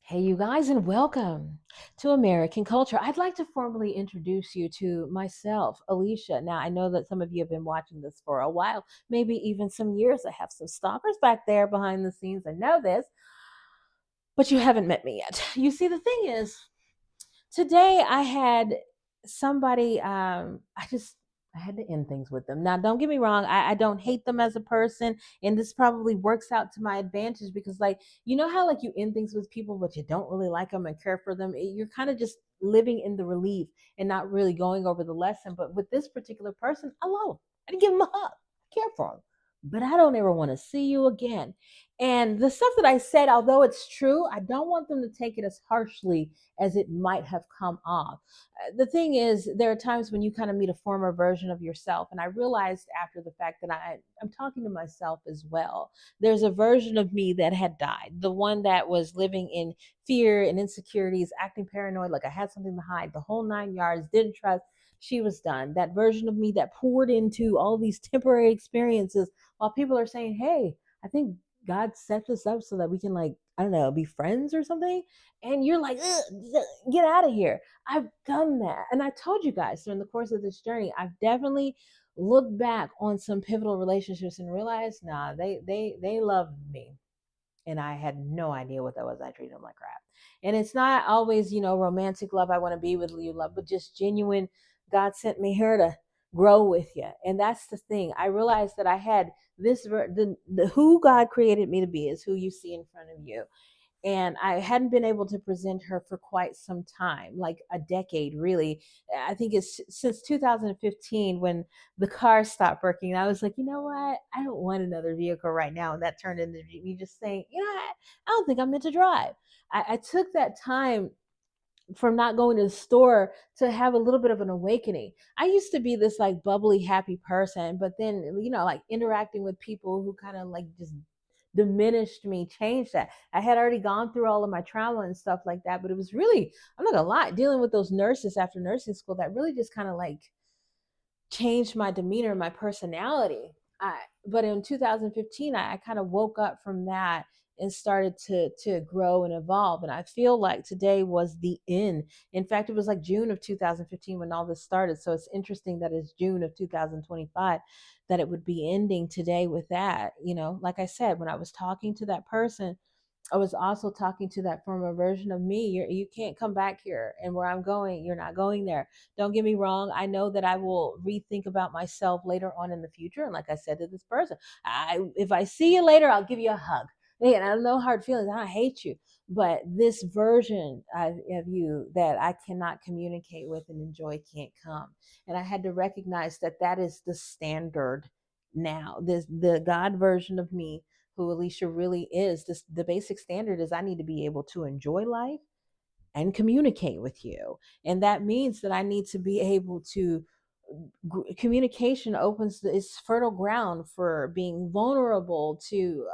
Hey, you guys, and welcome to American Culture. I'd like to formally introduce you to myself, Alicia. Now, I know that some of you have been watching this for a while, maybe even some years. I have some stalkers back there behind the scenes. I know this, but you haven't met me yet. You see, the thing is, today I had somebody, I had to end things with them. Now, don't get me wrong, I don't hate them as a person, and this probably works out to my advantage because, like, you know how like you end things with people, but you don't really like them and care for them. You're kind of just living in the relief and not really going over the lesson. But with this particular person, I love them. I didn't give them a hug. I care for them, but I don't ever want to see you again. And the stuff that I said, although it's true, I don't want them to take it as harshly as it might have come off. The thing is, there are times when you kind of meet a former version of yourself. And I realized after the fact that I'm talking to myself as well. There's a version of me that had died, the one that was living in fear and insecurities, acting paranoid, like I had something to hide, the whole 9 yards, didn't trust. She was done. That version of me that poured into all these temporary experiences while people are saying, hey, I think God set this up so that we can, like, I don't know, be friends or something. And you're like, get out of here. I've done that. And I told you guys during the course of this journey, I've definitely looked back on some pivotal relationships and realized, nah, they loved me. And I had no idea what that was. I treated them like crap. And it's not always, romantic love. I want to be with you love, but just genuine. God sent me here to grow with you. And that's the thing. I realized that I had the who God created me to be is who you see in front of you, and I hadn't been able to present her for quite some time, like a decade, really. I think it's since 2015 when the car stopped working. I was like, you know what? I don't want another vehicle right now. And that turned into me just saying, I don't think I'm meant to drive. I took that time from not going to the store to have a little bit of an awakening. I used to be this like bubbly, happy person, but then, like interacting with people who kind of like just diminished me, changed that. I had already gone through all of my trauma and stuff like that, but it was really, I'm not gonna lie, dealing with those nurses after nursing school that really just kind of like changed my demeanor, my personality. But in 2015, I kind of woke up from that and started to grow and evolve. And I feel like today was the end. In fact, it was like June of 2015 when all this started. So it's interesting that it's June of 2025 that it would be ending today with that. Like I said, when I was talking to that person, I was also talking to that former version of me. You can't come back here, and where I'm going, you're not going there. Don't get me wrong. I know that I will rethink about myself later on in the future. And like I said to this person, if I see you later, I'll give you a hug. And I have no hard feelings. I don't hate you, but this version of you that I cannot communicate with and enjoy can't come. And I had to recognize that that is the standard now. This the God version of me who Alicia really is. The basic standard is I need to be able to enjoy life and communicate with you. And that means that I need to be able to communication opens is fertile ground for being vulnerable to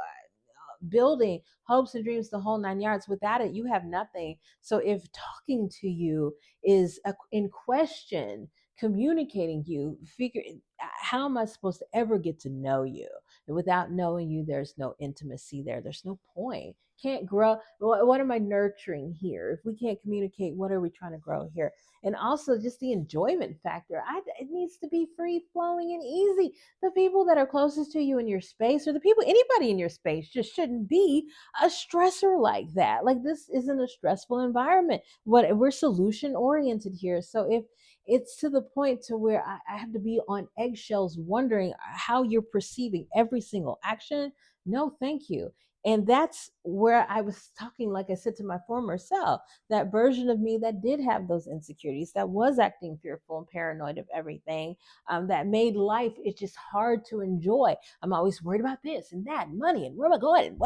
building hopes and dreams, the whole 9 yards. Without it, you have nothing. So if talking to you is in question, communicating you, figure how am I supposed to ever get to know you? And without knowing you, there's no intimacy there. There's no point. Can't grow. What am I nurturing here? If we can't communicate, what are we trying to grow here? And also just the enjoyment factor. It needs to be free flowing and easy. The people that are closest to you in your space, or the people, anybody in your space, just shouldn't be a stressor like that. Like, this isn't a stressful environment. What we're solution oriented here. So if it's to the point to where I have to be on eggshells wondering how you're perceiving every single action, no thank you. And that's where I was talking, like I said, to my former self, that version of me that did have those insecurities, that was acting fearful and paranoid of everything, that made life, it's just hard to enjoy. I'm always worried about this and that, and money, and where am I going, and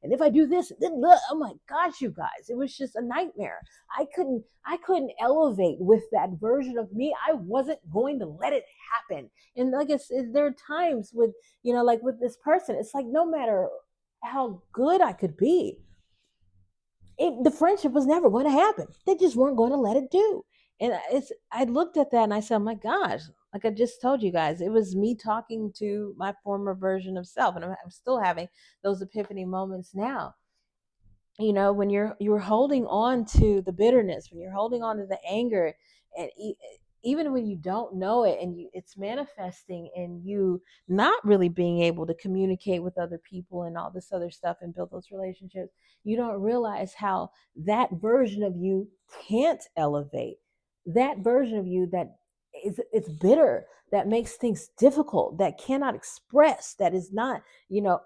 and if I do this, and then look, oh my gosh, you guys, it was just a nightmare. I couldn't elevate with that version of me. I wasn't going to let it happen. And like I said, there are times with, like with this person, it's like no matter how good I could be, the friendship was never going to happen. They just weren't going to let it do. And I looked at that and I said, oh my gosh, like I just told you guys, it was me talking to my former version of self. And I'm still having those epiphany moments now. when you're holding on to the bitterness, when you're holding on to the anger, and even when you don't know it, and it's manifesting in you not really being able to communicate with other people and all this other stuff and build those relationships, you don't realize how that version of you can't elevate. That version of you that is, it's bitter, that makes things difficult, that cannot express, that is not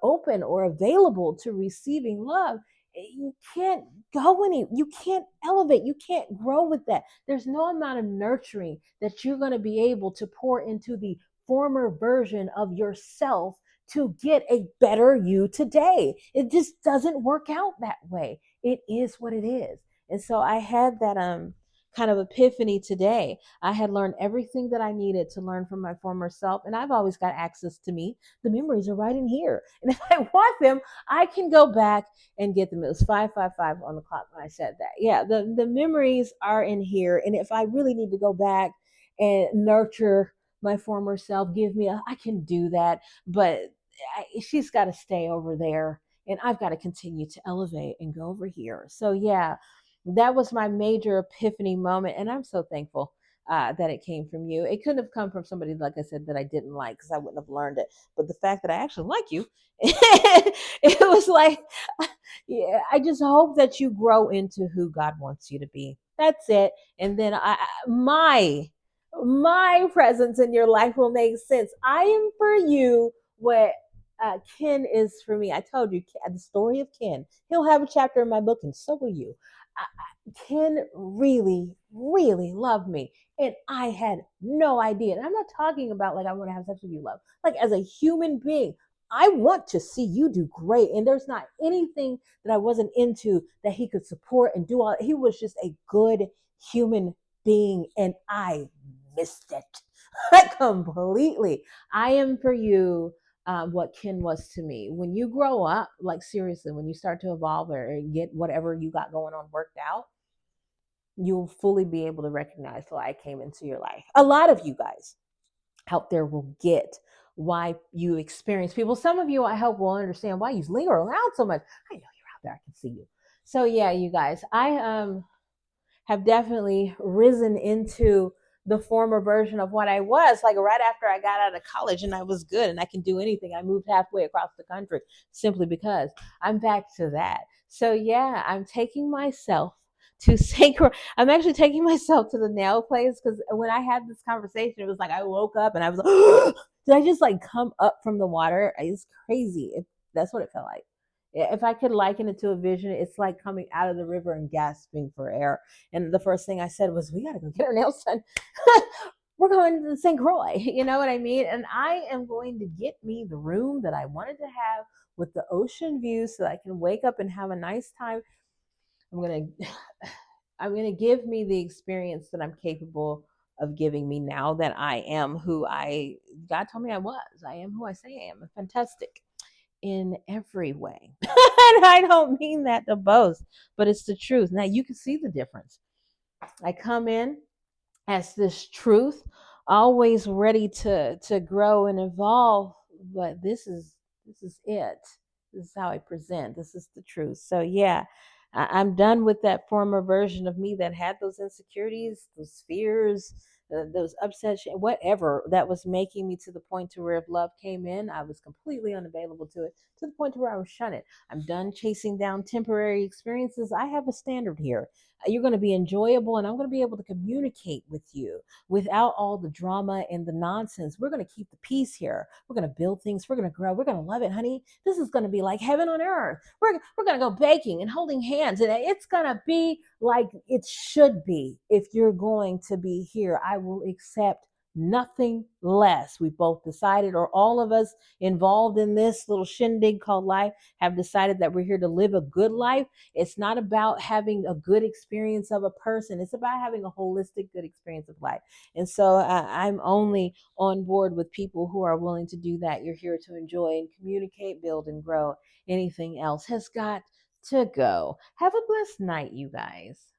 open or available to receiving love. You can't you can't elevate, you can't grow with that. There's no amount of nurturing that you're going to be able to pour into the former version of yourself to get a better you today. It just doesn't work out that way. It is what it is. And so I had that kind of epiphany today. I had learned everything that I needed to learn from my former self, and I've always got access to me. The memories are right in here, and if I want them, I can go back and get them. It was 555 on the clock when I said that. Yeah, the memories are in here, and if I really need to go back and nurture my former self, I can do that. But she's got to stay over there, and I've got to continue to elevate and go over here. So yeah, that was my major epiphany moment, and I'm so thankful that it came from you. It couldn't have come from somebody, like I said, that I didn't like, because I wouldn't have learned it. But the fact that I actually like you, it was like, yeah, I just hope that you grow into who God wants you to be. That's it. And then my presence in your life will make sense. I am for you what Ken is for me. I told you the story of Ken. He'll have a chapter in my book, and so will you. Ken really, really loved me. And I had no idea. And I'm not talking about like I want to have sex with you, love. Like as a human being, I want to see you do great. And there's not anything that I wasn't into that he could support and do all. He was just a good human being. And I missed it completely. I am for you what Ken was to me. When you grow up, like seriously, when you start to evolve or get whatever you got going on worked out, you'll fully be able to recognize why I came into your life. A lot of you guys out there will get why you experience people. Some of you, I hope, will understand why you linger around so much. I know you're out there. I can see you. So yeah, you guys, I have definitely risen into the former version of what I was like right after I got out of college, and I was good and I can do anything. I moved halfway across the country simply because I'm back to that. So yeah, I'm taking myself to sacred. I'm actually taking myself to the nail place, because when I had this conversation, it was like I woke up and I was like, did I just like come up from the water? It's crazy. That's what it felt like. If I could liken it to a vision, it's like coming out of the river and gasping for air. And the first thing I said was, we got to go get our nails done. We're going to St. Croix. You know what I mean? And I am going to get me the room that I wanted to have with the ocean view so that I can wake up and have a nice time. I'm going to I'm going to give me the experience that I'm capable of giving me now that I am who God told me I was. I am who I say I am. I'm fantastic in every way. And I don't mean that to boast, but it's the truth. Now you can see the difference. I come in as this truth, always ready to grow and evolve, but this is it. This is how I present. This is the truth. So yeah, I'm done with that former version of me that had those insecurities, those fears, those upsets, whatever that was making me to the point to where if love came in, I was completely unavailable to it, to the point to where I was shun it. I'm done chasing down temporary experiences. I have a standard here. You're going to be enjoyable, and I'm going to be able to communicate with you without all the drama and the nonsense. We're going to keep the peace here. We're going to build things. We're going to grow. We're going to love it, honey. This is going to be like heaven on earth. We're going to go baking and holding hands, and it's going to be like it should be. If you're going to be here, I will accept nothing less. We both decided, or all of us involved in this little shindig called life have decided that we're here to live a good life. It's not about having a good experience of a person. It's about having a holistic, good experience of life. And so I'm only on board with people who are willing to do that. You're here to enjoy and communicate, build, and grow. Anything else has got to go. Have a blessed night, you guys.